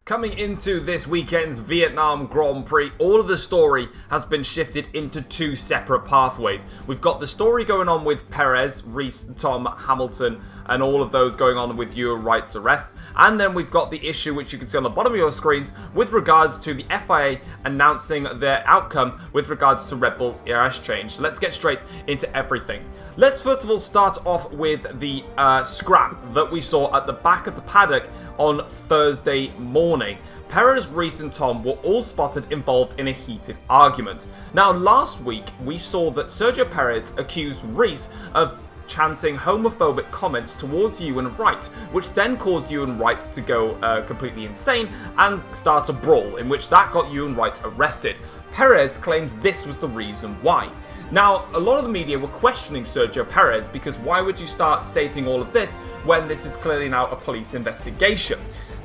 Coming into this weekend's Vietnam Grand Prix, all of the story has been shifted into two separate pathways. We've got the story going on with Perez, Reese, Tom, Hamilton, and all of those going on with Ewan Wright's arrest. And then we've got the issue, which you can see on the bottom of your screens, with regards to the FIA announcing their outcome with regards to Red Bull's ERS change. So let's get straight into everything. Let's first of all start off with the scrap that we saw at the back of the paddock on Thursday morning. Perez, Reese and Tom were all spotted involved in a heated argument. Now last week we saw that Sergio Perez accused Reese of chanting homophobic comments towards Ewan Wright, which then caused Ewan Wright to go completely insane and start a brawl, in which that got Ewan Wright arrested. Perez claims this was the reason why. Now, a lot of the media were questioning Sergio Perez because why would you start stating all of this when this is clearly now a police investigation?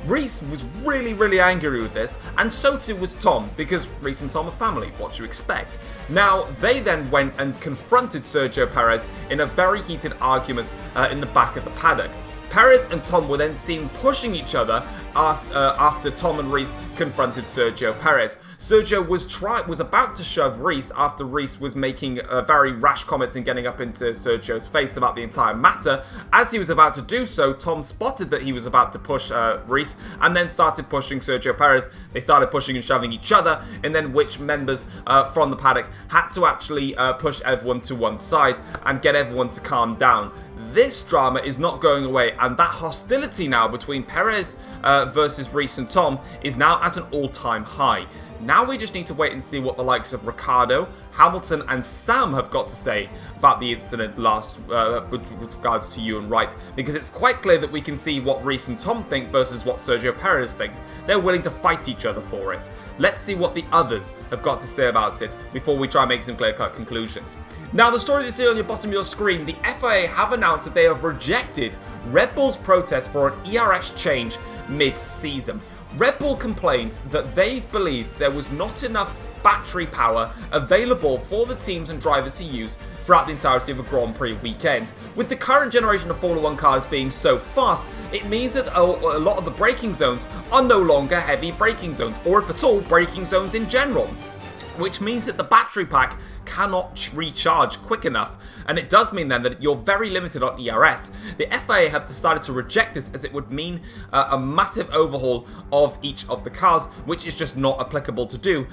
Reese was really angry with this, and so too was Tom, because Reese and Tom are family, what you expect. Now, they then went and confronted Sergio Perez in a very heated argument in the back of the paddock. Perez and Tom were then seen pushing each other after Tom and Reese confronted Sergio Perez. Sergio was about to shove Reese after Reese was making very rash comments and getting up into Sergio's face about the entire matter. As he was about to do so, Tom spotted that he was about to push Reese and then started pushing Sergio Perez. They started pushing and shoving each other, and then which members from the paddock had to actually push everyone to one side and get everyone to calm down. This drama is not going away, and that hostility now between Perez versus Reese and Tom is now at an all-time high. Now we just need to wait and see what the likes of Ricardo, Hamilton and Sam have got to say about the incident with regards to Ewan Wright, because it's quite clear that we can see what Reese and Tom think versus what Sergio Perez thinks. They're willing to fight each other for it. Let's see what the others have got to say about it before we try and make some clear-cut conclusions. Now, the story that you see on your bottom of your screen, the FIA have announced that they have rejected Red Bull's protest for an ERS change mid-season. Red Bull complained that they believed there was not enough battery power available for the teams and drivers to use throughout the entirety of a Grand Prix weekend. With the current generation of Formula 1 cars being so fast, it means that a lot of the braking zones are no longer heavy braking zones, or if at all, braking zones in general, which means that the battery pack cannot recharge quick enough, and it does mean then that you're very limited on ERS. The FIA have decided to reject this as it would mean a massive overhaul of each of the cars, which is just not applicable to do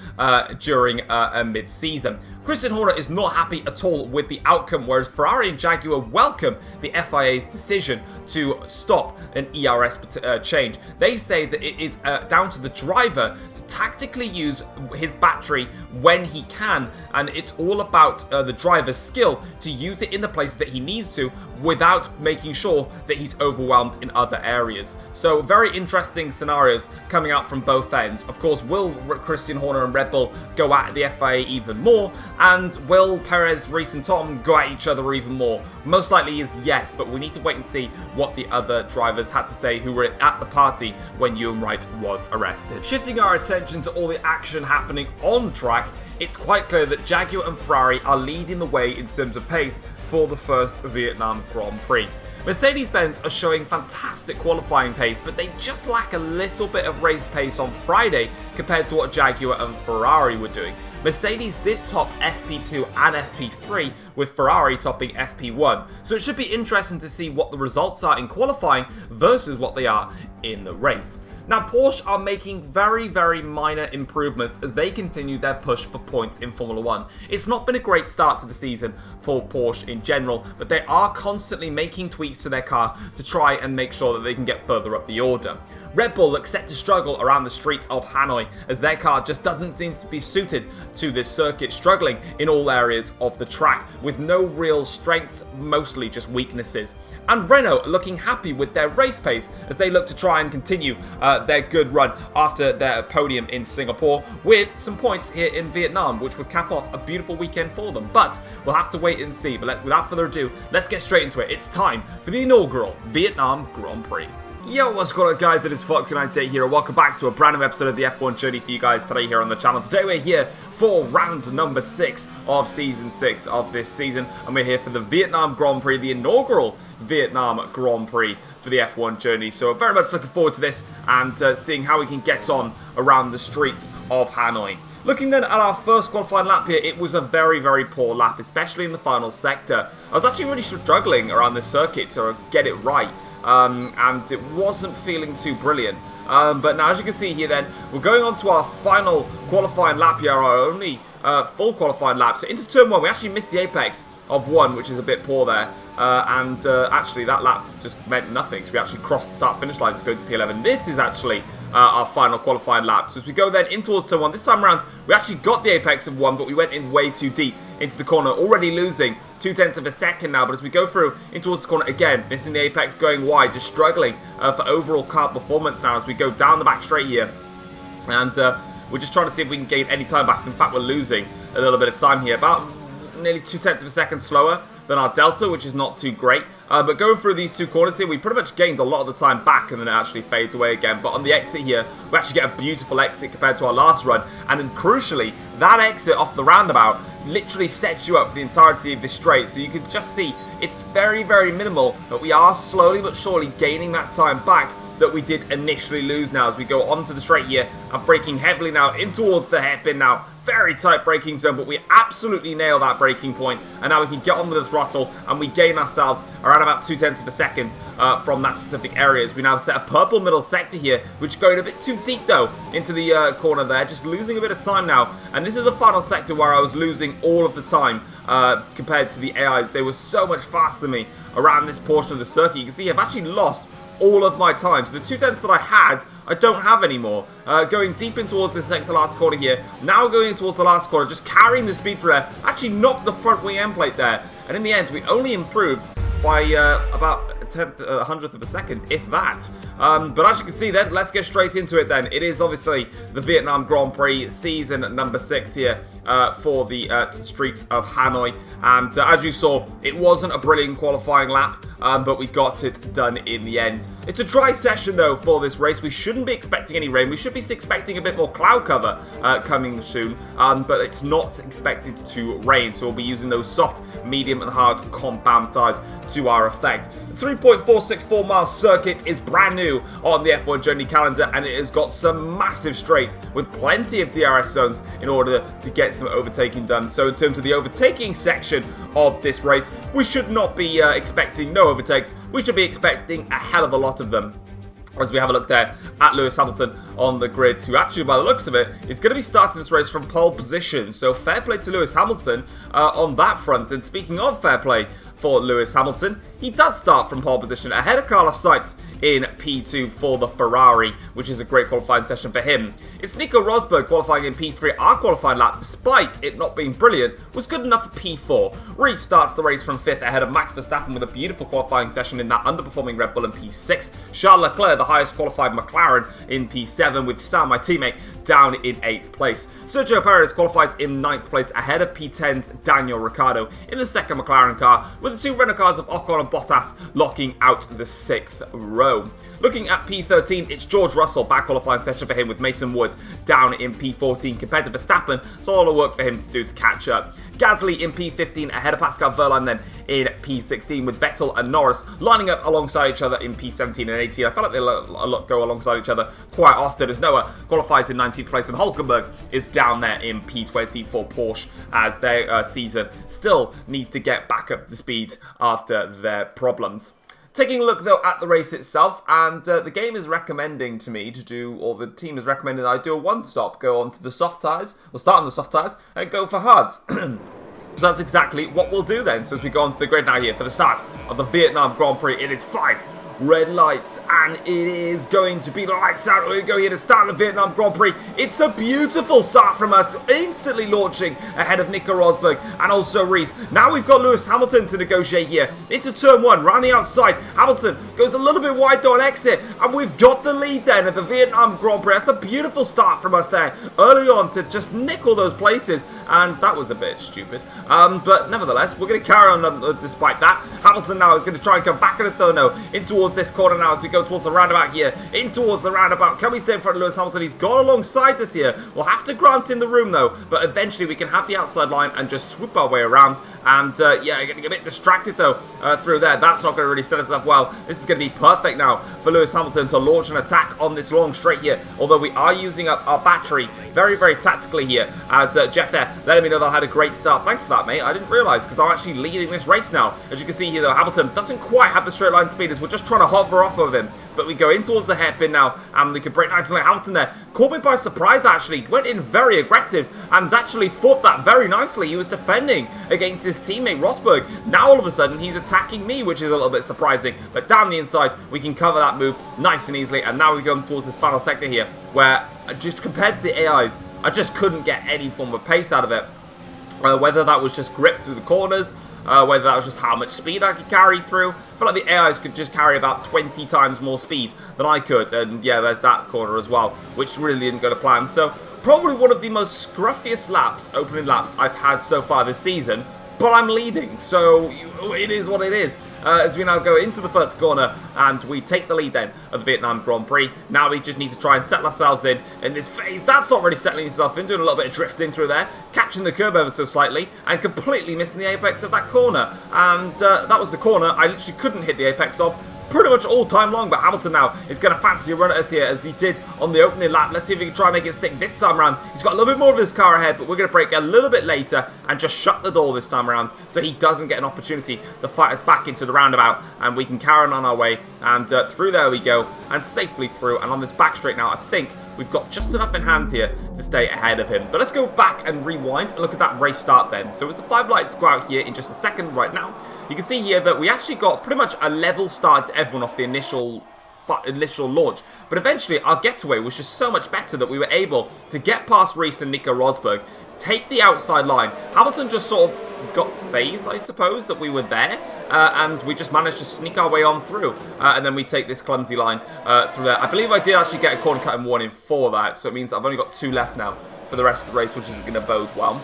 during a mid-season. Christian Horner is not happy at all with the outcome, whereas Ferrari and Jaguar welcome the FIA's decision to stop an ERS change. They say that it is down to the driver to tactically use his battery when he can, and it's all about the driver's skill to use it in the places that he needs to without making sure that he's overwhelmed in other areas. So very interesting scenarios coming out from both ends. Of course, will Christian Horner and Red Bull go at the FIA even more? And will Perez, Reese and Tom go at each other even more? Most likely is yes, but we need to wait and see what the other drivers had to say who were at the party when Ewan Wright was arrested. Shifting our attention to all the action happening on track, it's quite clear that Jaguar and Ferrari are leading the way in terms of pace for the first Vietnam Grand Prix. Mercedes-Benz are showing fantastic qualifying pace, but they just lack a little bit of race pace on Friday compared to what Jaguar and Ferrari were doing. Mercedes did top FP2 and FP3, with Ferrari topping FP1, so it should be interesting to see what the results are in qualifying versus what they are in the race. Now, Porsche are making very minor improvements as they continue their push for points in Formula 1. It's not been a great start to the season for Porsche in general, but they are constantly making tweaks to their car to try and make sure that they can get further up the order. Red Bull looks set to struggle around the streets of Hanoi as their car just doesn't seem to be suited to this circuit, struggling in all areas of the track with no real strengths, mostly just weaknesses. And Renault are looking happy with their race pace as they look to try and continue their good run after their podium in Singapore with some points here in Vietnam, which would cap off a beautiful weekend for them. But we'll have to wait and see. But without further ado, let's get straight into it. It's time for the inaugural Vietnam Grand Prix. Yo, what's going on guys, it is Foxydude here, and welcome back to a brand new episode of the F1 journey for you guys today here on the channel. Today we're here for round number 6 of season 6 of this season, and we're here for the Vietnam Grand Prix, the inaugural Vietnam Grand Prix for the F1 journey. So very much looking forward to this and seeing how we can get on around the streets of Hanoi. Looking then at our first qualifying lap here, it was a very, very poor lap, especially in the final sector. I was actually really struggling around this circuit to get it right. And it wasn't feeling too brilliant. But now, as you can see here then, we're going on to our final qualifying lap here, our only full qualifying lap. So into turn 1, we actually missed the apex of 1, which is a bit poor there. Actually, that lap just meant nothing. So we actually crossed the start-finish line to go to P11. This is actually our final qualifying lap. So as we go then in towards turn 1, this time around, we actually got the apex of 1, but we went in way too deep into the corner, already losing 0.2 of a second now. But as we go through in towards the corner again, missing the apex, going wide, just struggling for overall car performance now as we go down the back straight here. And we're just trying to see if we can gain any time back. In fact, we're losing a little bit of time here, about nearly 0.2 of a second slower than our delta, which is not too great. But going through these two corners here, we pretty much gained a lot of the time back, and then it actually fades away again. But on the exit here, we actually get a beautiful exit compared to our last run. And then crucially, that exit off the roundabout literally sets you up for the entirety of this straight. So you can just see it's very, very minimal, but we are slowly but surely gaining that time back that we did initially lose now as we go onto the straight here and braking heavily now in towards the hairpin now. Very tight braking zone, but we absolutely nail that braking point, and now we can get on with the throttle and we gain ourselves around about 0.2 of a second from that specific area as we now set a purple middle sector here, which is going a bit too deep though into the corner there, just losing a bit of time now. And this is the final sector where I was losing all of the time compared to the AIs. They were so much faster than me around this portion of the circuit. You can see I've actually lost all of my time. So the 0.2 that I had, I don't have anymore. Going deep in towards the second to last corner here. Now going towards the last corner, just carrying the speed through there. Actually knocked the front wing end plate there. And in the end, we only improved by about a hundredth of a second, if that. But as you can see then, let's get straight into it then. It is obviously the Vietnam Grand Prix season number 6 here for the streets of Hanoi. And as you saw, it wasn't a brilliant qualifying lap, but we got it done in the end. It's a dry session though for this race. We shouldn't be expecting any rain. We should be expecting a bit more cloud cover coming soon, but it's not expected to rain. So we'll be using those soft, medium and hard compound tires to our effect. 3.464 mile circuit is brand new on the F1 journey calendar, and it has got some massive straights with plenty of DRS zones in order to get some overtaking done. So in terms of the overtaking section of this race, we should not be expecting no overtakes. We should be expecting a hell of a lot of them. As we have a look there at Lewis Hamilton on the grid, who actually, by the looks of it, is going to be starting this race from pole position. So fair play to Lewis Hamilton on that front. And speaking of fair play for Lewis Hamilton, he does start from pole position ahead of Carlos Sainz in P2 for the Ferrari, which is a great qualifying session for him. It's Nico Rosberg qualifying in P3. Our qualifying lap, despite it not being brilliant, was good enough for P4. Restarts the race from 5th ahead of Max Verstappen with a beautiful qualifying session in that underperforming Red Bull in P6. Charles Leclerc, the highest qualified McLaren, in P7, with Sam, my teammate, down in 8th place. Sergio Perez qualifies in 9th place ahead of P10's Daniel Ricciardo in the second McLaren car, with the two Renault cars of Ocon and Bottas locking out the 6th row. Looking at P13, it's George Russell, back qualifying session for him with Mason Wood down in P14 compared to Verstappen, so all the work for him to do to catch up. Gasly in P15 ahead of Pascal Wehrlein then in P16, with Vettel and Norris lining up alongside each other in P17 and 18. I feel like they go alongside each other quite often, as Noah qualifies in 19th place and Hulkenberg is down there in P20 for Porsche, as their season still needs to get back up to speed after their problems. Taking a look though at the race itself, and the game is recommending to me to do, or the team is recommending that I do a one-stop, go on to the soft tyres, or start on the soft tyres, and go for hards. So that's exactly what we'll do then. So as we go onto the grid now here for the start of the Vietnam Grand Prix, it is 5 red lights, and it is going to be lights out. We go here to start the Vietnam Grand Prix. It's a beautiful start from us, instantly launching ahead of Nico Rosberg and also Reese. Now we've got Lewis Hamilton to negotiate here into turn 1, round the outside. Hamilton goes a little bit wide though on exit, and we've got the lead then at the Vietnam Grand Prix. That's a beautiful start from us there early on to just nick all those places, and that was a bit stupid. But nevertheless, we're going to carry on despite that. Hamilton now is going to try and come back at us though, no, in towards towards this corner now as we go towards the roundabout here. In towards the roundabout. Can we stay in front of Lewis Hamilton? He's gone alongside us here. We'll have to grant him the room though, but eventually we can have the outside line and just swoop our way around. And yeah, getting a bit distracted though through there. That's not going to really set us up well. This is going to be perfect now for Lewis Hamilton to launch an attack on this long straight here. Although we are using up our battery very, very tactically here. As Jeff there letting me know that I had a great start. Thanks for that, mate. I didn't realise because I'm actually leading this race now. As you can see here though, Hamilton doesn't quite have the straight line speed as we're just trying to hover off of him. But we go in towards the hairpin now, and we can break nicely. Hamilton there caught me by surprise, actually. Went in very aggressive and actually fought that very nicely. He was defending against his teammate, Rosberg. Now, all of a sudden, he's attacking me, which is a little bit surprising. But down the inside, we can cover that move nice and easily. And now we're going towards this final sector here, where just compared to the AIs, I just couldn't get any form of pace out of it. Whether that was just grip through the corners, whether that was just how much speed I could carry through. I feel like the AIs could just carry about 20 times more speed than I could. And yeah, there's that corner as well, which really didn't go to plan. So probably one of the most scruffiest laps, opening laps I've had so far this season. But I'm leading, so it is what it is. As we now go into the first corner and we take the lead then of the Vietnam Grand Prix. Now we just need to try and settle ourselves in this phase. That's not really settling itself in, doing a little bit of drifting through there, catching the curb ever so slightly and completely missing the apex of that corner. And that was the corner I literally couldn't hit the apex of pretty much all time long, but Hamilton now is going to fancy a run at us here as he did on the opening lap. Let's see if he can try and make it stick this time around. He's got a little bit more of his car ahead, but we're going to brake a little bit later and just shut the door this time around so he doesn't get an opportunity to fight us back into the roundabout, and we can carry on our way. And through there we go, and safely through. And on this back straight now, I think we've got just enough in hand here to stay ahead of him. But let's go back and rewind and look at that race start then. So as the 5 lights go out here in just a second right now, you can see here that we actually got pretty much a level start to everyone off the initial launch. But eventually our getaway was just so much better that we were able to get past Reese and Nico Rosberg, take the outside line. Hamilton just sort of got phased, I suppose, that we were there, and we just managed to sneak our way on through, and then we take this clumsy line through there. I believe I did actually get a corner cutting warning for that, so it means I've only got 2 left now for the rest of the race, which isn't going to bode well.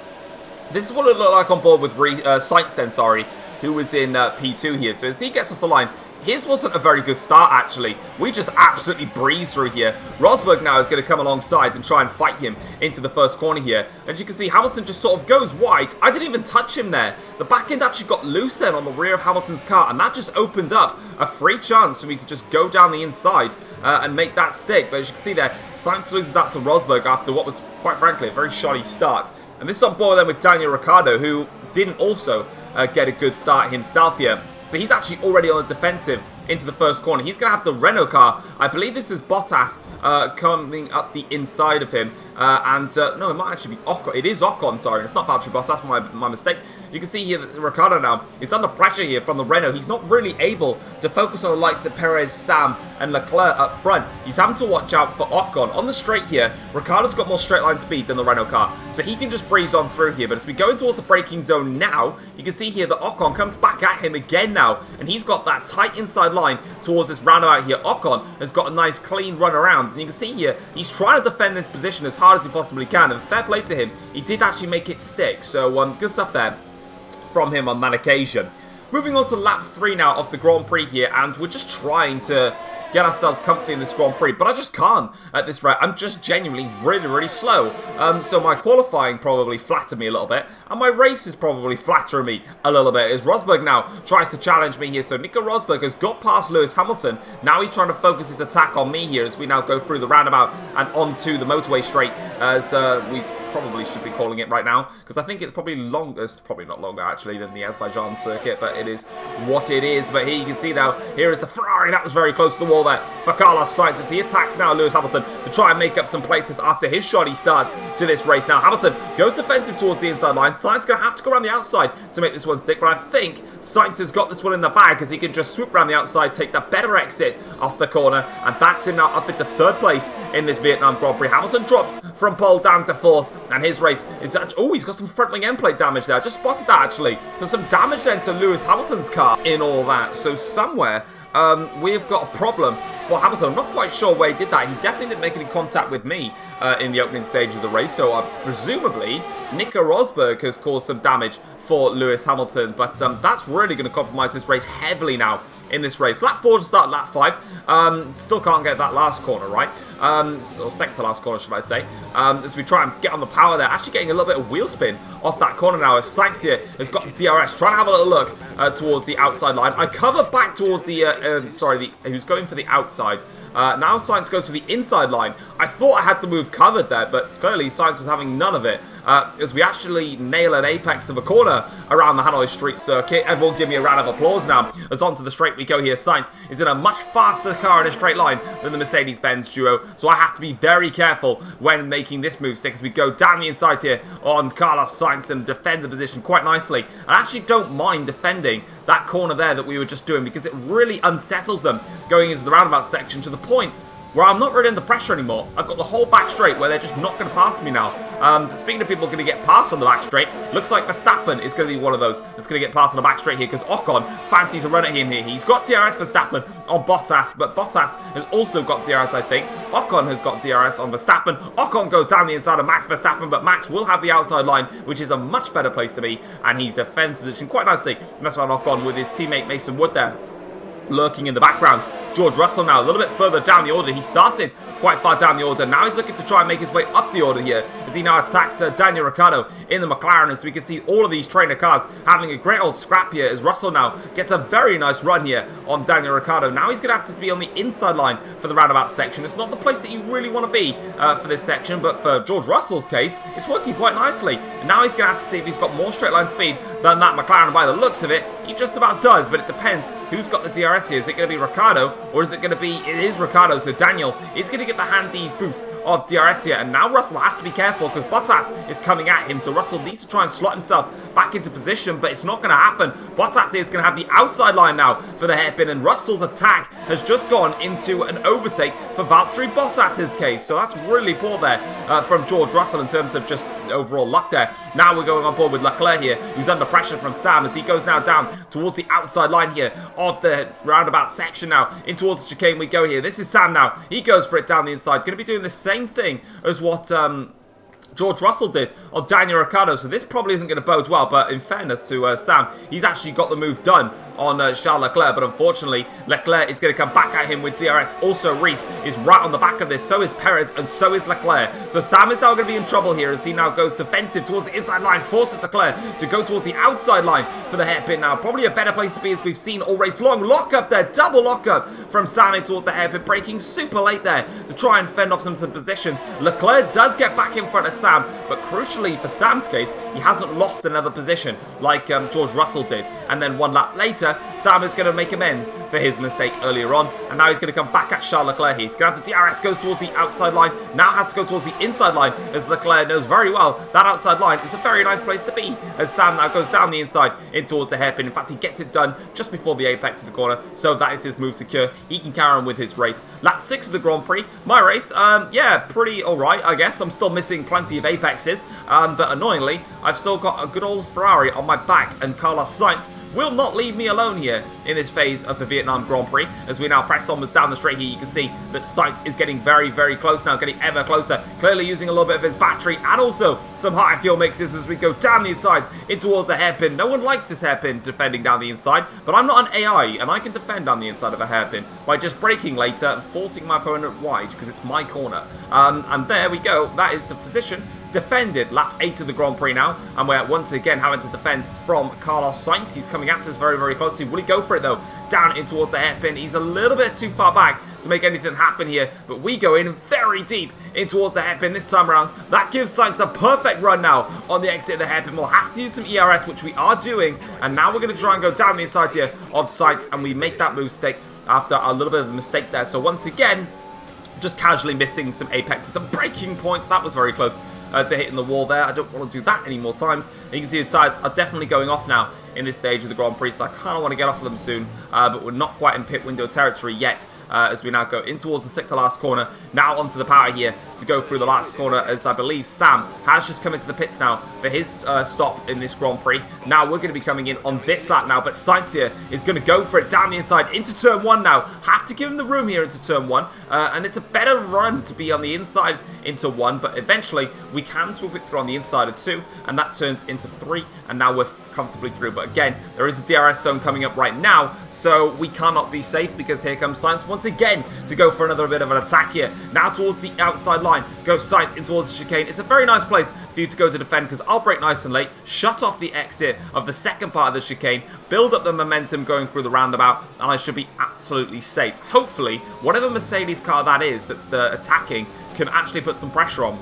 This is what it looked like on board with Sainz then, who was in P2 here. So as he gets off the line, his wasn't a very good start, actually. We just absolutely breezed through here. Rosberg now is going to come alongside and try and fight him into the first corner here. As you can see, Hamilton just sort of goes wide. I didn't even touch him there. The back end actually got loose then on the rear of Hamilton's car, and that just opened up a free chance for me to just go down the inside and make that stick. But as you can see there, Sainz loses that to Rosberg after what was, quite frankly, a very shoddy start. And this is on board then with Daniel Ricciardo, who didn't also get a good start himself here. So he's actually already on the defensive into the first corner. He's going to have the Renault car. I believe this is Bottas coming up the inside of him. No, it might actually be Ocon. It is Ocon, sorry. It's not Valtteri Bottas, my mistake. You can see here that Ricciardo now is under pressure here from the Renault. He's not really able to focus on the likes of Perez, Sam and Leclerc up front. He's having to watch out for Ocon. On the straight here, Ricciardo's got more straight line speed than the Renault car, so he can just breeze on through here. But as we go in towards the braking zone now, you can see here that Ocon comes back at him again now, and he's got that tight inside line towards this roundabout here. Ocon has got a nice clean run around, and you can see here, he's trying to defend this position as hard as he possibly can, and fair play to him, he did actually make it stick. So good stuff there from him on that occasion. Moving on to lap 3 now of the Grand Prix here, and we're just trying to get ourselves comfy in this Grand Prix, but I just can't at this rate. I'm just genuinely really, really slow. So my qualifying probably flattered me a little bit, and my race is probably flattering me a little bit, as Rosberg now tries to challenge me here. So Nico Rosberg has got past Lewis Hamilton. Now he's trying to focus his attack on me here as we now go through the roundabout and onto the motorway straight, as we probably should be calling it right now, because I think it's probably longest, probably not longer actually than the Azerbaijan circuit, but it is what it is. But here you can see now, here is the Ferrari. That was very close to the wall there for Carlos Sainz as he attacks now Lewis Hamilton to try and make up some places after his shoddy start to this race. Now Hamilton goes defensive towards the inside line. Sainz going to have to go around the outside to make this one stick, but I think Sainz has got this one in the bag as he can just swoop around the outside, take the better exit off the corner, and that's him now up into 3rd place in this Vietnam Grand Prix. Hamilton drops from pole down to 4th, and his race is actually, oh, he's got some front wing end plate damage there. I just spotted that actually. There's some damage then to Lewis Hamilton's car in all that. So somewhere we've got a problem for Hamilton. I'm not quite sure where he did that. He definitely didn't make any contact with me in the opening stage of the race. So presumably Nico Rosberg has caused some damage for Lewis Hamilton. But that's really going to compromise this race heavily now in this race. Lap 4 to start lap 5. Still can't get that last corner right. Or second to last corner, should I say. As we try and get on the power there. Actually getting a little bit of wheel spin off that corner now. As Sainz here has got DRS. Trying to have a little look towards the outside line. I cover back towards the, who's going for the outside. Now Sainz goes to the inside line. I thought I had the move covered there, but clearly Sainz was having none of it. As we actually nail an apex of a corner around the Hanoi Street Circuit. Everyone give me a round of applause now. As onto the straight we go here. Sainz is in a much faster car in a straight line than the Mercedes-Benz duo. So I have to be very careful when making this move stick as we go down the inside here on Carlos Sainz and defend the position quite nicely. I actually don't mind defending that corner there that we were just doing because it really unsettles them going into the roundabout section to the point where I'm not really under pressure anymore. I've got the whole back straight where they're just not going to pass me now. Speaking of people going to get past on the back straight, looks like Verstappen is going to be one of those that's going to get past on the back straight here because Ocon fancies a run at him here. He's got DRS Verstappen on Bottas, but Bottas has also got DRS, I think. Ocon has got DRS on Verstappen. Ocon goes down the inside of Max Verstappen, but Max will have the outside line, which is a much better place to be, and he defends the position quite nicely. Mess around Ocon with his teammate Mason Wood there, lurking in the background. George Russell now a little bit further down the order. He started quite far down the order. Now he's looking to try and make his way up the order here as he now attacks Daniel Ricciardo in the McLaren. As we can see all of these trainer cars having a great old scrap here as Russell now gets a very nice run here on Daniel Ricciardo. Now he's going to have to be on the inside line for the roundabout section. It's not the place that you really want to be for this section, but for George Russell's case, it's working quite nicely. And now he's going to have to see if he's got more straight line speed than that McLaren. By the looks of it, he just about does, but it depends who's got the DRS here. Is it going to be Ricciardo or is it going to be, it is Ricciardo, so Daniel is going to get the handy boost of DRS here, and now Russell has to be careful because Bottas is coming at him, so Russell needs to try and slot himself back into position, but it's not going to happen. Bottas is going to have the outside line now for the hairpin, and Russell's attack has just gone into an overtake for Valtteri Bottas's case, so that's really poor there from George Russell in terms of just overall luck there. Now we're going on board with Leclerc here, who's under pressure from Sam as he goes now down towards the outside line here of the roundabout section now. In towards the chicane we go here. This is Sam now. He goes for it down the inside. Going to be doing the same thing as what George Russell did on Daniel Ricciardo, so this probably isn't going to bode well, but in fairness to Sam, he's actually got the move done on Charles Leclerc, but unfortunately Leclerc is going to come back at him with DRS. Also Reese is right on the back of this, so is Perez and so is Leclerc, so Sam is now going to be in trouble here as he now goes defensive towards the inside line, forces Leclerc to go towards the outside line for the hairpin now. Probably a better place to be as we've seen all race long. Lockup there, double lockup from Sam towards the hairpin, braking super late there to try and fend off some positions. Leclerc does get back in front of Sam, but crucially for Sam's case, he hasn't lost another position like George Russell did. And then one lap later, Sam is going to make amends for his mistake earlier on, and now he's going to come back at Charles Leclerc. He's going to have the DRS, goes towards the outside line, now has to go towards the inside line, as Leclerc knows very well that outside line is a very nice place to be, as Sam now goes down the inside in towards the hairpin. In fact, he gets it done just before the apex of the corner, so that is his move secure. He can carry on with his race. Lap 6 of the Grand Prix. My race, yeah, pretty alright, I guess. I'm still missing plenty of apexes, but annoyingly, I've still got a good old Ferrari on my back, and Carlos Sainz will not leave me alone here in this phase of the Vietnam Grand Prix. As we now press onwards down the straight here, you can see that Sainz is getting very, very close now, getting ever closer, clearly using a little bit of his battery and also some high fuel mixes as we go down the inside in towards the hairpin. No one likes this hairpin defending down the inside, but I'm not an AI and I can defend down the inside of a hairpin by just braking later and forcing my opponent wide because it's my corner. And there we go, that is the position defended. Lap 8 of the Grand Prix now, and we're once again having to defend from Carlos Sainz. He's coming at us very, very closely. Will he go for it though? Down in towards the hairpin. He's a little bit too far back to make anything happen here, but we go in very deep in towards the hairpin this time around. That gives Sainz a perfect run now on the exit of the hairpin. We'll have to use some ERS, which we are doing, and now we're going to try and go down the inside here of Sainz, and we make that move stick after a little bit of a mistake there. So once again, just casually missing some apexes, some braking points. That was very close to hitting the wall there. I don't want to do that any more times. And you can see the tyres are definitely going off now in this stage of the Grand Prix, so I kind of want to get off of them soon, but we're not quite in pit window territory yet, as we now go in towards the 6th to last corner. Now onto the power here to to go through the last corner, as I believe Sam has just come into the pits now for his stop in this Grand Prix. Now we're going to be coming in on this lap now, but Sainz here is going to go for it down the inside into turn 1 now. Have to give him the room here into turn 1, and it's a better run to be on the inside into 1, but eventually we can swoop it through on the inside of 2, and that turns into 3, and now we're comfortably through. But again, there is a DRS zone coming up right now, so we cannot be safe, because here comes Sainz once again to go for another bit of an attack here. Now towards the outside line goes Sainz in towards the chicane. It's a very nice place for you to go to defend, because I'll brake nice and late, shut off the exit of the second part of the chicane, build up the momentum going through the roundabout, and I should be absolutely safe. Hopefully, whatever Mercedes car that is that's the attacking can actually put some pressure on.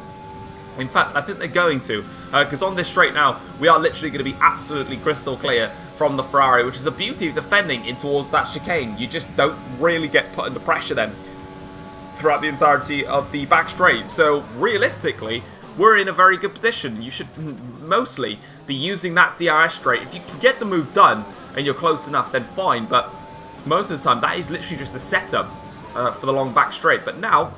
In fact, I think they're going to, because on this straight now, we are literally going to be absolutely crystal clear from the Ferrari, which is the beauty of defending in towards that chicane. You just don't really get put under pressure then throughout the entirety of the back straight. So realistically, we're in a very good position. You should mostly be using that DRS straight. If you can get the move done and you're close enough, then fine. But most of the time, that is literally just the setup for the long back straight. But now,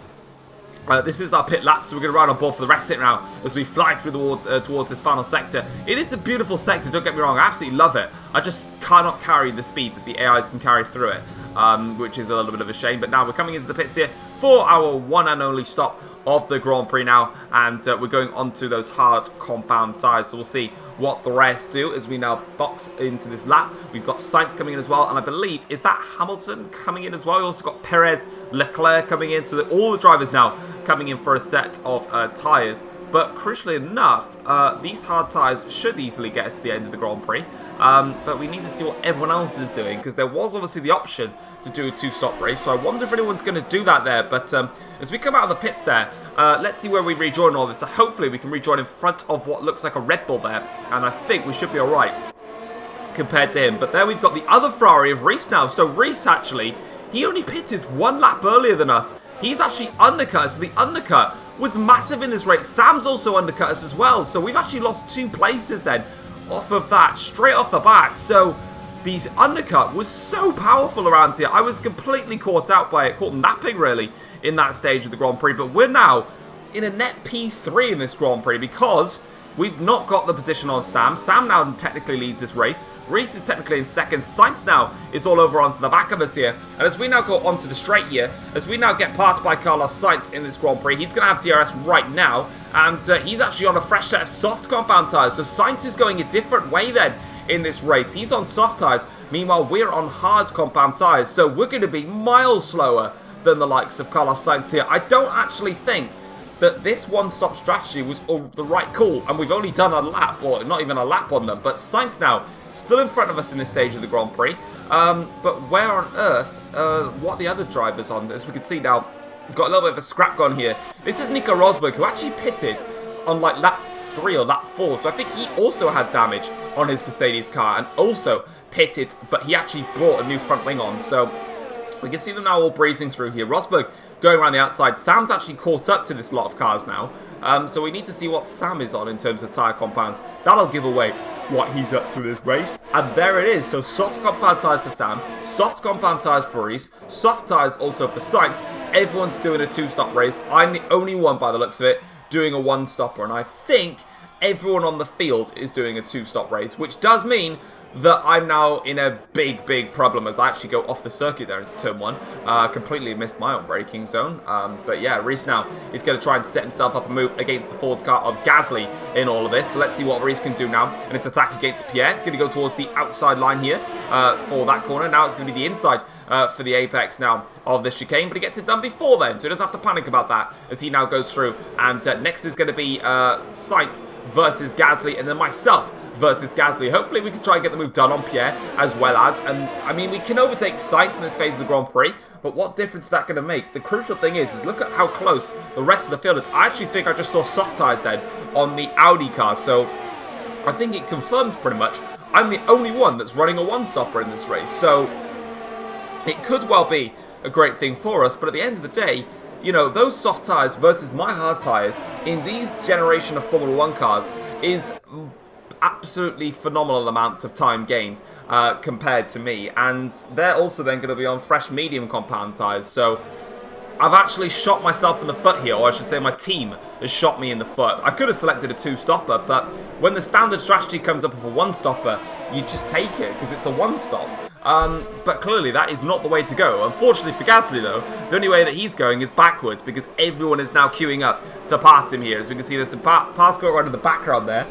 this is our pit lap, so we're going to ride on board for the rest of it now as we fly through the towards this final sector. It is a beautiful sector, don't get me wrong, I absolutely love it. I just cannot carry the speed that the AIs can carry through it, which is a little bit of a shame. But now we're coming into the pits here for our one and only stop of the Grand Prix now, and we're going onto those hard compound tyres, so we'll see what the rest do as we now box into this lap. We've got Sainz coming in as well, and I believe, is that Hamilton coming in as well? We also got Perez, Leclerc coming in, so that all the drivers now coming in for a set of tyres. But crucially enough, these hard tyres should easily get us to the end of the Grand Prix. But we need to see what everyone else is doing, because there was obviously the option to do a two-stop race. So I wonder if anyone's going to do that there. But as we come out of the pits there, let's see where we rejoin all this. So hopefully we can rejoin in front of what looks like a Red Bull there. And I think we should be alright compared to him. But there we've got the other Ferrari of Reese now. So Reese actually, he only pitted one lap earlier than us. He's actually undercut us. So the undercut was massive in this race. Sam's also undercut us as well. So we've actually lost 2 places then off of that, straight off the bat. So the undercut was so powerful around here. I was completely caught out by it, caught napping really in that stage of the Grand Prix. But we're now in a net P3 in this Grand Prix because we've not got the position on Sam. Sam now technically leads this race. Reese is technically in second. Sainz now is all over onto the back of us here. And as we now go onto the straight here, as we now get passed by Carlos Sainz in this Grand Prix, he's going to have DRS right now. And he's actually on a fresh set of soft compound tyres. So Sainz is going a different way then in this race. He's on soft tyres. Meanwhile, we're on hard compound tyres. So we're going to be miles slower than the likes of Carlos Sainz here. I don't actually think that this one-stop strategy was the right call, and we've only done a lap, or not even a lap on them. But Sainz now still in front of us in this stage of the Grand Prix. But where on earth, what are the other drivers on this? We can see now, we've got a little bit of a scrap gun here. This is Nico Rosberg, who actually pitted on like lap 3 or lap 4. So I think he also had damage on his Mercedes car and also pitted, but he actually brought a new front wing on. So we can see them now all breezing through here. Rosberg going around the outside. Sam's actually caught up to this lot of cars now. So we need to see what Sam is on in terms of tyre compounds. That'll give away what he's up to this race. And there it is. So soft compound tyres for Sam. Soft compound tyres for Reese. Soft tyres also for Sainz. Everyone's doing a 2-stop race. I'm the only one, by the looks of it, doing a 1-stopper. And I think everyone on the field is doing a 2-stop race, which does mean that I'm now in a big, big problem as I actually go off the circuit there into turn 1. Completely missed my own braking zone. But yeah, Reese now is going to try and set himself up a move against the Ford car of Gasly in all of this. So let's see what Reese can do now. And it's attack against Pierre. Going to go towards the outside line here for that corner. Now it's going to be the inside for the apex now of the chicane. But he gets it done before then, so he doesn't have to panic about that as he now goes through. And next is going to be Sainz versus Gasly, and then myself versus Gasly. Hopefully we can try and get the move done on Pierre as well as, and I mean, we can overtake Sainz in this phase of the Grand Prix, but what difference is that going to make? The crucial thing is look at how close the rest of the field is. I actually think I just saw soft tyres then on the Audi car, so I think it confirms pretty much I'm the only one that's running a 1-stopper in this race, so it could well be a great thing for us. But at the end of the day, you know, those soft tyres versus my hard tyres in these generation of Formula 1 cars is absolutely phenomenal amounts of time gained compared to me. And they're also then going to be on fresh medium compound tyres. So I've actually shot myself in the foot here, or I should say my team has shot me in the foot. I could have selected a 2-stopper, but when the standard strategy comes up with a 1-stopper, you just take it because it's a 1-stop. But clearly that is not the way to go. Unfortunately for Gasly though, the only way that he's going is backwards because everyone is now queuing up to pass him here. As we can see, there's some pass going right in the background there.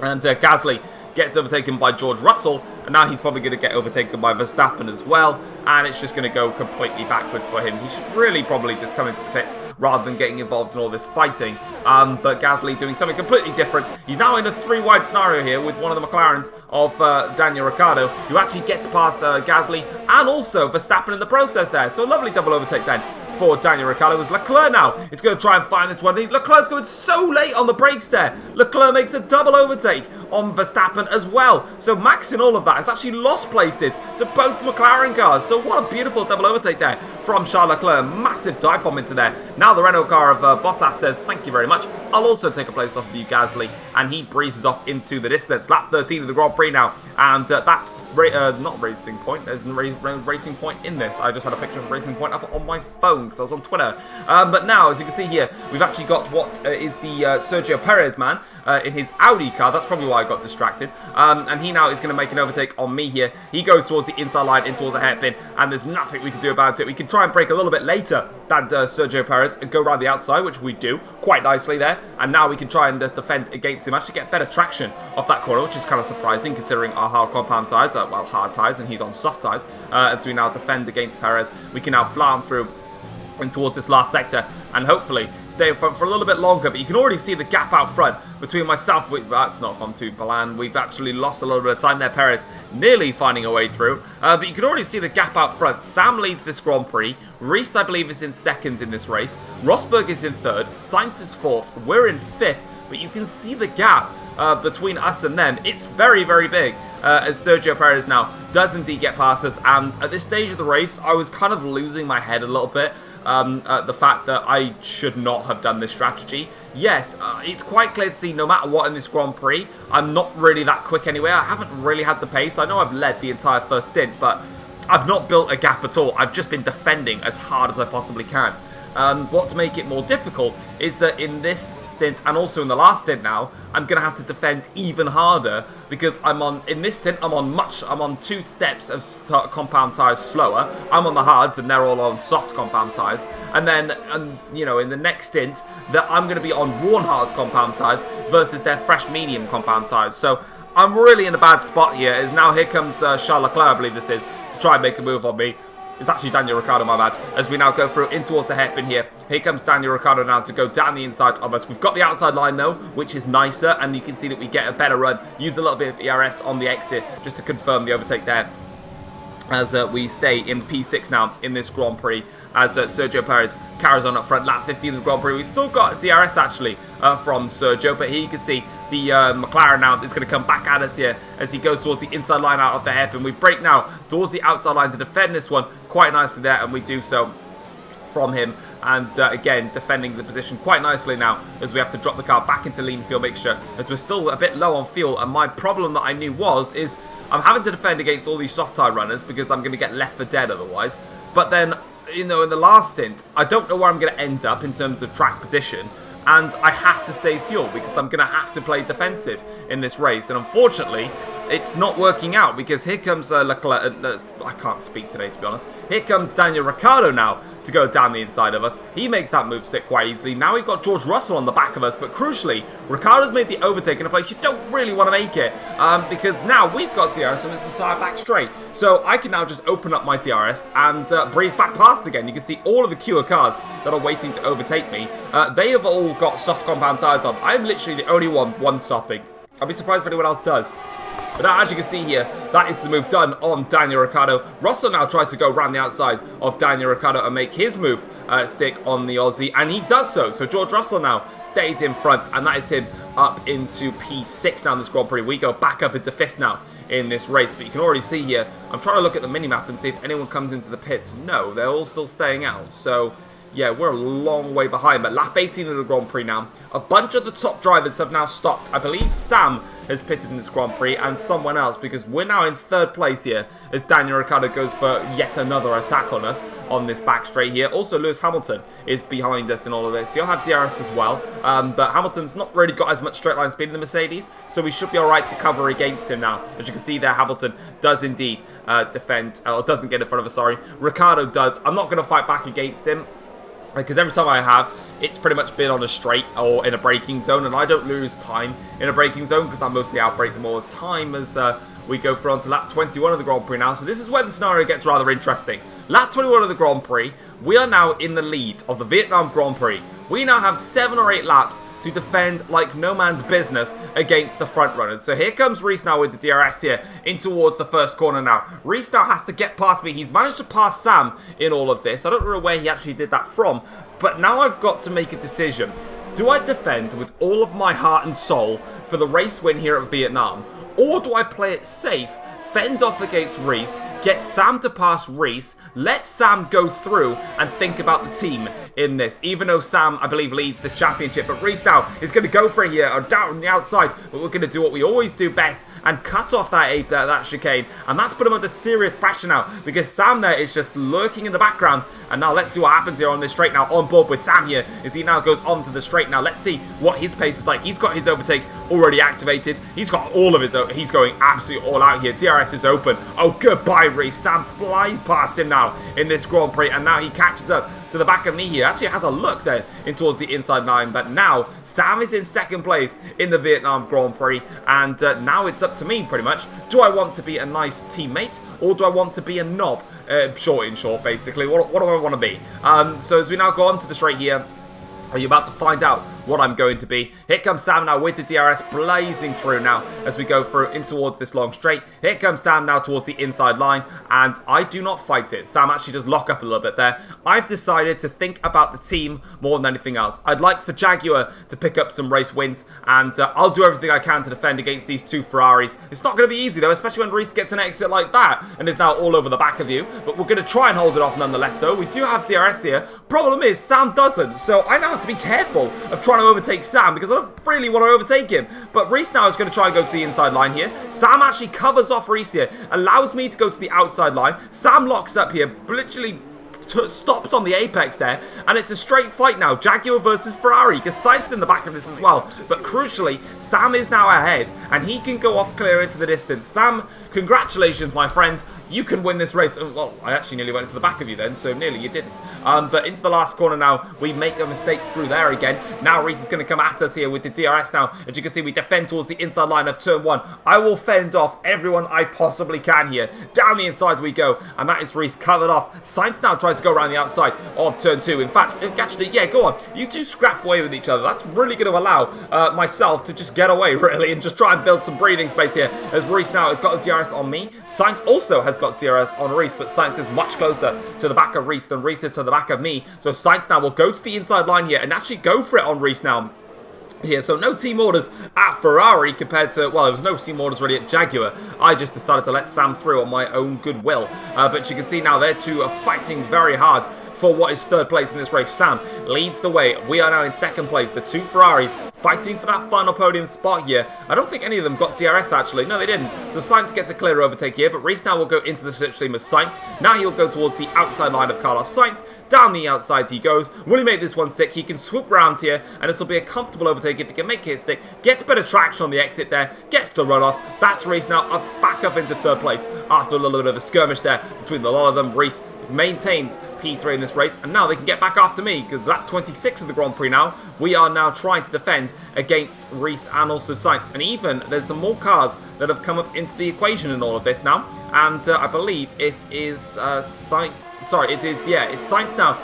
And Gasly gets overtaken by George Russell, and now he's probably going to get overtaken by Verstappen as well, and it's just going to go completely backwards for him. He should really probably just come into the pits rather than getting involved in all this fighting, but Gasly doing something completely different. He's now in a 3-wide scenario here with one of the McLarens of Daniel Ricciardo, who actually gets past Gasly and also Verstappen in the process there, so a lovely double overtake then for Daniel Ricciardo. As Leclerc now is going to try and find this one. Leclerc's going so late on the brakes there. Leclerc makes a double overtake on Verstappen as well. So Max in all of that has actually lost places to both McLaren cars. So what a beautiful double overtake there from Charles Leclerc. Massive dive bomb into there. Now the Renault car of Bottas says, thank you very much. I'll also take a place off of you, Gasly. And he breezes off into the distance. Lap 13 of the Grand Prix now. And that not Racing Point, there's no Racing Point in this. I just had a picture of Racing Point up on my phone because I was on Twitter. But now, as you can see here, we've actually got what is the Sergio Perez man in his Audi car. That's probably why I got distracted. And he now is going to make an overtake on me here. He goes towards the inside line, in towards the hairpin, and there's nothing we can do about it. We can try and brake a little bit later than Sergio Perez and go around the outside, which we do quite nicely there. And now we can try and defend against him, actually get better traction off that corner, which is kind of surprising considering our hard compound tyres. Well, hard tyres, and he's on soft tyres. As we now defend against Perez, we can now fly on through and towards this last sector and hopefully stay in front for a little bit longer. But you can already see the gap out front between myself. That's not gone too bland. We've actually lost a little bit of time there. Perez nearly finding a way through. But you can already see the gap out front. Sam leads this Grand Prix. Reese, I believe, is in second in this race. Rosberg is in third. Sainz is fourth. We're in fifth. But you can see the gap between us and them. It's very, very big. As Sergio Perez now does indeed get past us, and at this stage of the race I was kind of losing my head a little bit at the fact that I should not have done this strategy. Yes, it's quite clear to see no matter what in this Grand Prix, I'm not really that quick anyway. I haven't really had the pace. I know I've led the entire first stint, but I've not built a gap at all. I've just been defending as hard as I possibly can. What to make it more difficult is that in this stint and also in the last stint now, I'm going to have to defend even harder because in this stint I'm on 2 steps of compound tyres slower. I'm on the hards and they're all on soft compound tyres. And then, you know, in the next stint that I'm going to be on worn hard compound tyres versus their fresh medium compound tyres. So I'm really in a bad spot here. As now here comes Charles Leclerc, I believe this is, to try and make a move on me. It's actually Daniel Ricciardo, my bad. As we now go through in towards the hairpin here. Here comes Daniel Ricciardo now to go down the inside of us. We've got the outside line though, which is nicer. And you can see that we get a better run. Use a little bit of ERS on the exit just to confirm the overtake there. As we stay in P6 now in this Grand Prix. As Sergio Perez carries on up front. Lap 15 of the Grand Prix. We've still got DRS actually from Sergio. But here you can see the McLaren now is going to come back at us here as he goes towards the inside line out of the hairpin. We break now towards the outside line to defend this one quite nicely there, and we do so from him. And again, defending the position quite nicely now as we have to drop the car back into lean fuel mixture as we're still a bit low on fuel. And my problem that I knew is I'm having to defend against all these soft tyre runners because I'm going to get left for dead otherwise. But then, you know, in the last stint, I don't know where I'm going to end up in terms of track position. And I have to save fuel because I'm going to have to play defensive in this race. And unfortunately, it's not working out because here comes Leclerc. I can't speak today, to be honest. Here comes Daniel Ricciardo now to go down the inside of us. He makes that move stick quite easily. Now we've got George Russell on the back of us. But crucially, Ricciardo's made the overtake in a place you don't really want to make it. Because now we've got DRS on this entire back straight. So I can now just open up my DRS and breeze back past again. You can see all of the queue of cars that are waiting to overtake me. They have all got soft compound tyres on. I'm literally the only one stopping. I'll be surprised if anyone else does. But as you can see here, that is the move done on Daniel Ricciardo. Russell now tries to go around the outside of Daniel Ricciardo and make his move stick on the Aussie. And he does so. So George Russell now stays in front. And that is him up into P6 now in this Grand Prix. We go back up into 5th now in this race. But you can already see here, I'm trying to look at the minimap and see if anyone comes into the pits. No, they're all still staying out. So yeah, we're a long way behind. But lap 18 of the Grand Prix now. A bunch of the top drivers have now stopped. I believe Sam has pitted in this Grand Prix and someone else, because we're now in 3rd place here as Daniel Ricciardo goes for yet another attack on us on this back straight here. Also, Lewis Hamilton is behind us in all of this. You'll have DRS as well, but Hamilton's not really got as much straight line speed in the Mercedes, so we should be alright to cover against him now. As you can see there, Hamilton does indeed defend, or doesn't get in front of us, sorry. Ricciardo does. I'm not going to fight back against him, because every time I have, it's pretty much been on a straight or in a braking zone, and I don't lose time in a braking zone because I mostly outbrake them all the time as we go through on to lap 21 of the Grand Prix now. So this is where the scenario gets rather interesting. Lap 21 of the Grand Prix, we are now in the lead of the Vietnam Grand Prix. We now have 7 or 8 laps to defend like no man's business against the front runners. So here comes Reese now with the DRS here in towards the first corner now. Reese now has to get past me. He's managed to pass Sam in all of this. I don't know where he actually did that from, but now I've got to make a decision. Do I defend with all of my heart and soul for the race win here at Vietnam, or do I play it safe, fend off against Reese, get Sam to pass Reese, let Sam go through and think about the team in this, even though Sam, I believe, leads this championship. But Reese now is going to go for it here, or down on the outside, but we're going to do what we always do best and cut off that chicane, and that's put him under serious pressure now, because Sam there is just lurking in the background. And now let's see what happens here on this straight now, on board with Sam here, as he now goes onto the straight now. Let's see what his pace is like. He's got his overtake already activated. He's got all of his, he's going absolutely all out here. DRS is open. Oh, goodbye, Reese. Sam flies past him now in this Grand Prix, and now he catches up to the back of me here. Actually has a look there in towards the inside line, but now Sam is in 2nd place in the Vietnam Grand Prix, and now it's up to me pretty much. Do I want to be a nice teammate, or do I want to be a knob? Short, basically. What do I want to be? So as we now go on to the straight here, are you about to find out what I'm going to be? Here comes Sam now with the DRS blazing through now as we go through in towards this long straight. Here comes Sam now towards the inside line, and I do not fight it. Sam actually does lock up a little bit there. I've decided to think about the team more than anything else. I'd like for Jaguar to pick up some race wins, and I'll do everything I can to defend against these 2 Ferraris. It's not going to be easy though, especially when Reese gets an exit like that and is now all over the back of you, but we're going to try and hold it off nonetheless though. We do have DRS here. Problem is, Sam doesn't, so I now have to be careful of trying to overtake Sam, because I don't really want to overtake him. But Reese now is going to try and go to the inside line here. Sam actually covers off Reese here, allows me to go to the outside line. Sam locks up here, literally stops on the apex there, and it's a straight fight now, Jaguar versus Ferrari, because Sainz is in the back of this as well. But crucially, Sam is now ahead, and he can go off clear into the distance. Sam, congratulations, my friends. You can win this race. Well, I actually nearly went into the back of you then, so nearly you didn't. But into the last corner now, we make a mistake through there again. Now Reese is going to come at us here with the DRS now. As you can see, we defend towards the inside line of turn 1. I will fend off everyone I possibly can here. Down the inside we go, and that is Reese covered off. Sainz now tries to go around the outside of turn 2. In fact, actually, yeah, go on. You two scrap away with each other. That's really going to allow myself to just get away, really, and just try and build some breathing space here. As Reese now has got the DRS on me. Sainz also has got DRS on Reese, but Sainz is much closer to the back of Reese than Reese is to the back of me. So Sainz now will go to the inside line here and actually go for it on Reese now. Here, so no team orders at Ferrari compared to, well, there was no team orders really at Jaguar. I just decided to let Sam through on my own goodwill. But you can see now their two are fighting very hard for what is 3rd place in this race. Sam leads the way. We are now in 2nd place. The 2 Ferraris fighting for that final podium spot here. I don't think any of them got DRS actually. No, they didn't. So Sainz gets a clear overtake here, but Reese now will go into the slipstream of Sainz. Now he'll go towards the outside line of Carlos Sainz. Down the outside he goes. Will he make this one stick? He can swoop around here, and this will be a comfortable overtake if he can make it stick. Gets better traction on the exit there. Gets the run off. That's Reese now back up into 3rd place after a little bit of a skirmish there between the lot of them. Reese maintains P3 in this race, and now they can get back after me, because lap 26 of the Grand Prix now, we are now trying to defend against Reese and also Sainz, and even there's some more cars that have come up into the equation in all of this now, and I believe it is Sainz. Sorry, it's Sainz now.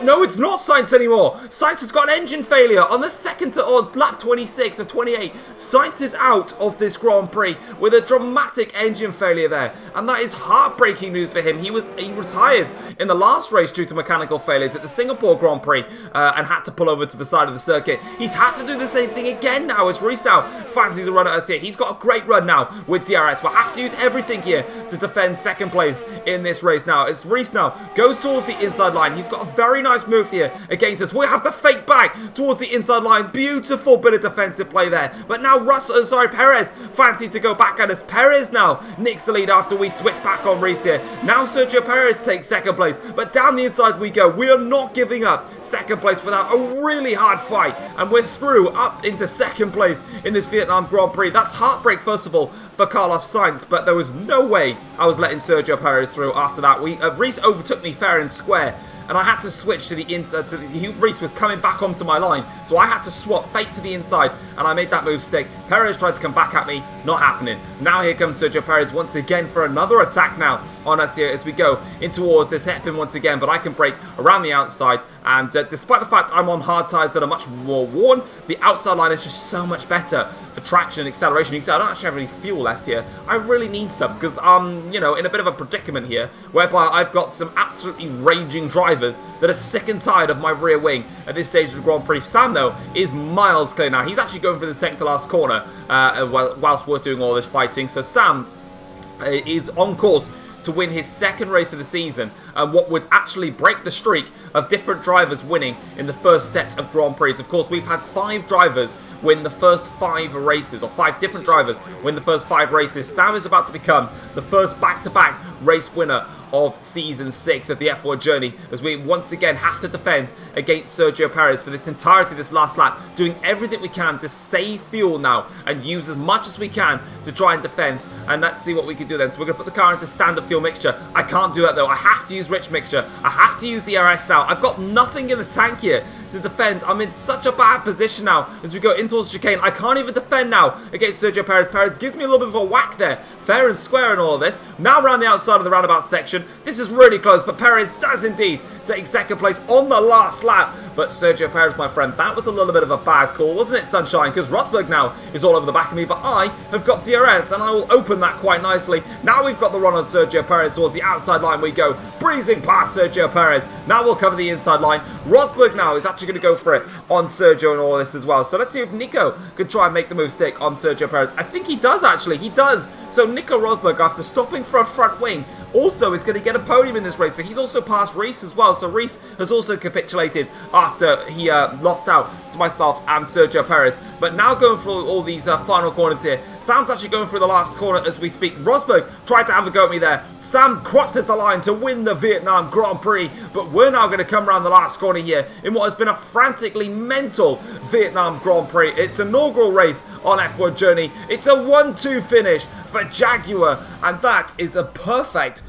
No, it's not Sainz anymore. Sainz has got an engine failure on the lap 26 of 28. Sainz is out of this Grand Prix with a dramatic engine failure there, and that is heartbreaking news for him. He retired in the last race due to mechanical failures at the Singapore Grand Prix and had to pull over to the side of the circuit. He's had to do the same thing again now as Reese now fancies a run at us here. He's got a great run now with DRS. We'll have to use everything here to defend 2nd place in this race now. As Reese now goes towards the inside line. He's got a very nice move here against us. We have to fake back towards the inside line. Beautiful bit of defensive play there. But now Perez fancies to go back at us. Perez now nicks the lead after we switch back on Reese here. Now Sergio Perez takes second place, but down the inside we go. We are not giving up second place without a really hard fight, and we're through up into second place in this Vietnam Grand Prix. That's heartbreak, first of all, for Carlos Sainz, but there was no way I was letting Sergio Perez through after that. Reese overtook me fair and square, and I had to switch to the inside. Reese was coming back onto my line, so I had to swap fake to the inside, and I made that move stick. Perez tried to come back at me, not happening. Now here comes Sergio Perez once again for another attack now on us here as we go in towards this hairpin once again, but I can break around the outside, and despite the fact I'm on hard tyres that are much more worn, the outside line is just so much better for traction and acceleration. You can see I don't actually have any fuel left here. I really need some because I'm, you know, in a bit of a predicament here whereby I've got some absolutely raging drivers that are sick and tired of my rear wing at this stage of the Grand Prix. Sam, though, is miles clear now. He's actually going for the second to last corner whilst we're doing all this fighting. So Sam is on course to win his second race of the season, and what would actually break the streak of different drivers winning in the first set of Grand Prix. Of course, we've had 5 drivers win the first 5 races, or 5 different drivers win the first 5 races. Sam is about to become the first back-to-back race winner of Season 6 of the F1 journey, as we once again have to defend against Sergio Perez for this entirety of this last lap, doing everything we can to save fuel now and use as much as we can to try and defend. And let's see what we can do then. So we're going to put the car into standard fuel mixture. I can't do that though. I have to use rich mixture. I have to use the RS now. I've got nothing in the tank here to defend. I'm in such a bad position now as we go in towards chicane. I can't even defend now against Sergio Perez. Perez gives me a little bit of a whack there. Fair and square in all of this. Now around the outside of the roundabout section. This is really close, but Perez does indeed take second place on the last lap. But Sergio Perez, my friend, that was a little bit of a bad call, wasn't it, Sunshine? Because Rosberg now is all over the back of me, but I have got DRS, and I will open that quite nicely. Now we've got the run on Sergio Perez towards the outside line we go, breezing past Sergio Perez. Now we'll cover the inside line. Rosberg now is actually going to go for it on Sergio and all this as well. So let's see if Nico could try and make the move stick on Sergio Perez. I think he does, actually. He does. So Nico Rosberg, after stopping for a front wing, also is going to get a podium in this race. So he's also passed Reese as well. So Reese has also capitulated after he lost out to myself and Sergio Perez. But now going through all these final corners here. Sam's actually going through the last corner as we speak. Rosberg tried to have a go at me there. Sam crosses the line to win the Vietnam Grand Prix. But we're now going to come around the last corner here in what has been a frantically mental Vietnam Grand Prix. Its inaugural race on F1 Journey. It's a 1-2 finish for Jaguar. And that is a perfect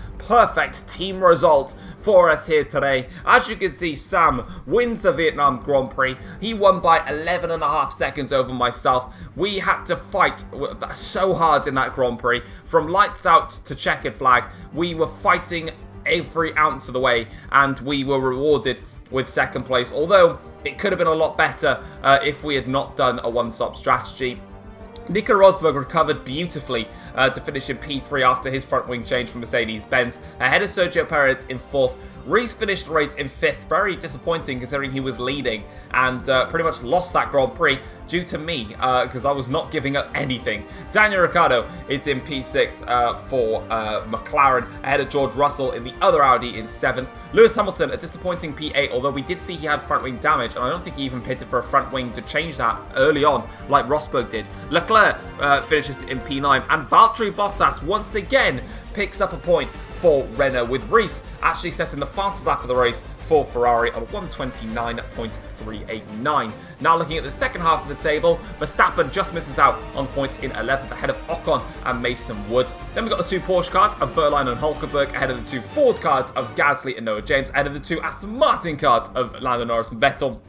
team result for us here today. As you can see, Sam wins the Vietnam Grand Prix. He won by 11.5 seconds over myself. We had to fight so hard in that Grand Prix. From lights out to checkered flag, we were fighting every ounce of the way, and we were rewarded with second place. Although it could have been a lot better if we had not done a one-stop strategy. Nico Rosberg recovered beautifully to finish in P3 after his front wing change from Mercedes-Benz, ahead of Sergio Perez in 4th. Reese finished the race in 5th, very disappointing considering he was leading, and pretty much lost that Grand Prix due to me, because I was not giving up anything. Daniel Ricciardo is in P6 for McLaren, ahead of George Russell in the other Audi in 7th. Lewis Hamilton, a disappointing P8, although we did see he had front wing damage, and I don't think he even pitted for a front wing to change that early on, like Rosberg did. Leclerc finishes in P9, and Valtteri Bottas once again picks up a point for Renault, with Reese actually setting the fastest lap of the race for Ferrari on 1:29.389. Now looking at the second half of the table, Verstappen just misses out on points in 11th, ahead of Ocon and Mason Wood. Then we've got the 2 Porsche cars of Wehrlein and Hulkenberg, ahead of the 2 Ford cars of Gasly and Noah James, ahead of the 2 Aston Martin cars of Lando Norris and Vettel.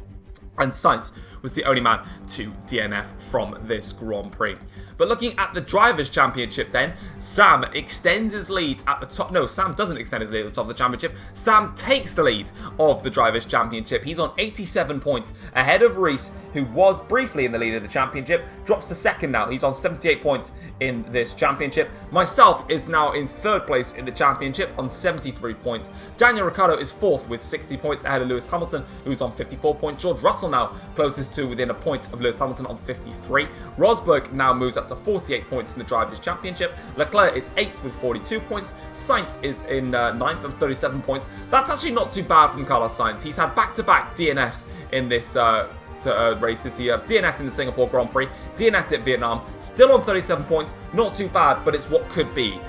And Sainz was the only man to DNF from this Grand Prix. But looking at the Drivers' Championship then, Sam extends his lead at the top. No, Sam doesn't extend his lead at the top of the championship. Sam takes the lead of the Drivers' Championship. He's on 87 points, ahead of Reese, who was briefly in the lead of the championship. Drops to 2nd now. He's on 78 points in this championship. Myself is now in 3rd place in the championship on 73 points. Daniel Ricciardo is 4th with 60 points, ahead of Lewis Hamilton, who's on 54 points. George Russell Vettel now closest to within a point of Lewis Hamilton on 53. Rosberg now moves up to 48 points in the Drivers' Championship. Leclerc is 8th with 42 points. Sainz is in 9th and 37 points. That's actually not too bad from Carlos Sainz. He's had back-to-back DNFs in this races here. DNF'd in the Singapore Grand Prix, DNF'd at Vietnam, still on 37 points, not too bad, but it's what could be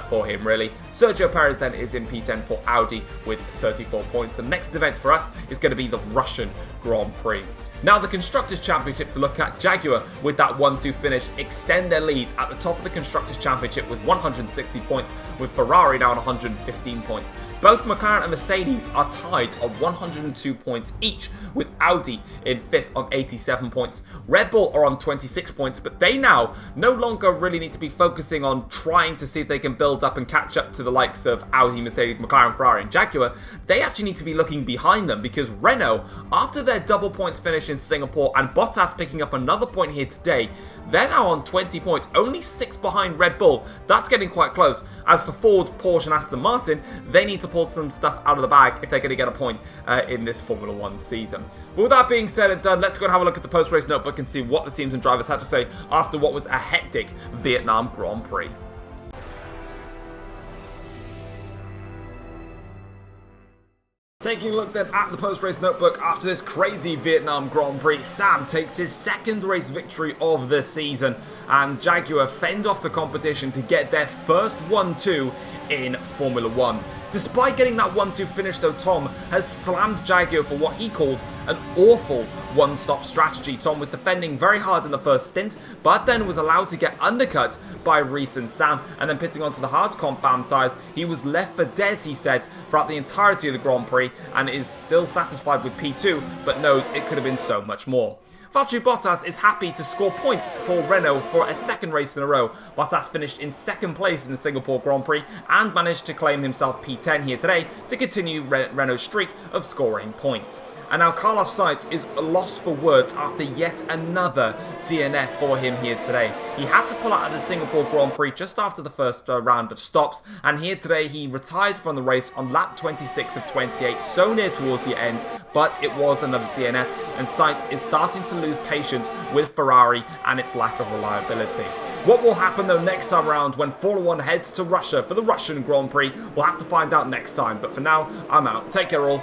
for him really. Sergio Perez then is in P10 for Audi with 34 points. The next event for us is going to be the Russian Grand Prix. Now the Constructors' Championship to look at. Jaguar with that 1-2 finish extend their lead at the top of the Constructors' Championship with 160 points, with Ferrari now on 115 points. Both McLaren and Mercedes are tied on 102 points each, with Audi in 5th on 87 points. Red Bull are on 26 points, but they now no longer really need to be focusing on trying to see if they can build up and catch up to the likes of Audi, Mercedes, McLaren, Ferrari and Jaguar. They actually need to be looking behind them, because Renault, after their double points finish in Singapore and Bottas picking up another point here today, they're now on 20 points, only 6 behind Red Bull. That's getting quite close. As for Ford, Porsche and Aston Martin, they need to pull some stuff out of the bag if they're going to get a point in this Formula 1 season. But with that being said and done, let's go and have a look at the post-race notebook and see what the teams and drivers had to say after what was a hectic Vietnam Grand Prix. Taking a look then at the post-race notebook after this crazy Vietnam Grand Prix, Sam takes his second race victory of the season, and Jaguar fend off the competition to get their first 1-2 in Formula 1. Despite getting that 1-2 finish though, Tom has slammed Jaguar for what he called an awful one-stop strategy. Tom was defending very hard in the first stint, but then was allowed to get undercut by Reese and Sam, and then pitting onto the hard compound tyres. He was left for dead, he said, throughout the entirety of the Grand Prix, and is still satisfied with P2, but knows it could have been so much more. Valtteri Bottas is happy to score points for Renault for a second race in a row. Bottas finished in second place in the Singapore Grand Prix and managed to claim himself P10 here today to continue Renault's streak of scoring points. And now Carlos Sainz is lost for words after yet another DNF for him here today. He had to pull out of the Singapore Grand Prix just after the first round of stops, and here today he retired from the race on lap 26 of 28, so near towards the end, but it was another DNF, and Sainz is starting to lose patience with Ferrari and its lack of reliability. What will happen though next time around when Formula 1 heads to Russia for the Russian Grand Prix? We'll have to find out next time, but for now, I'm out. Take care all.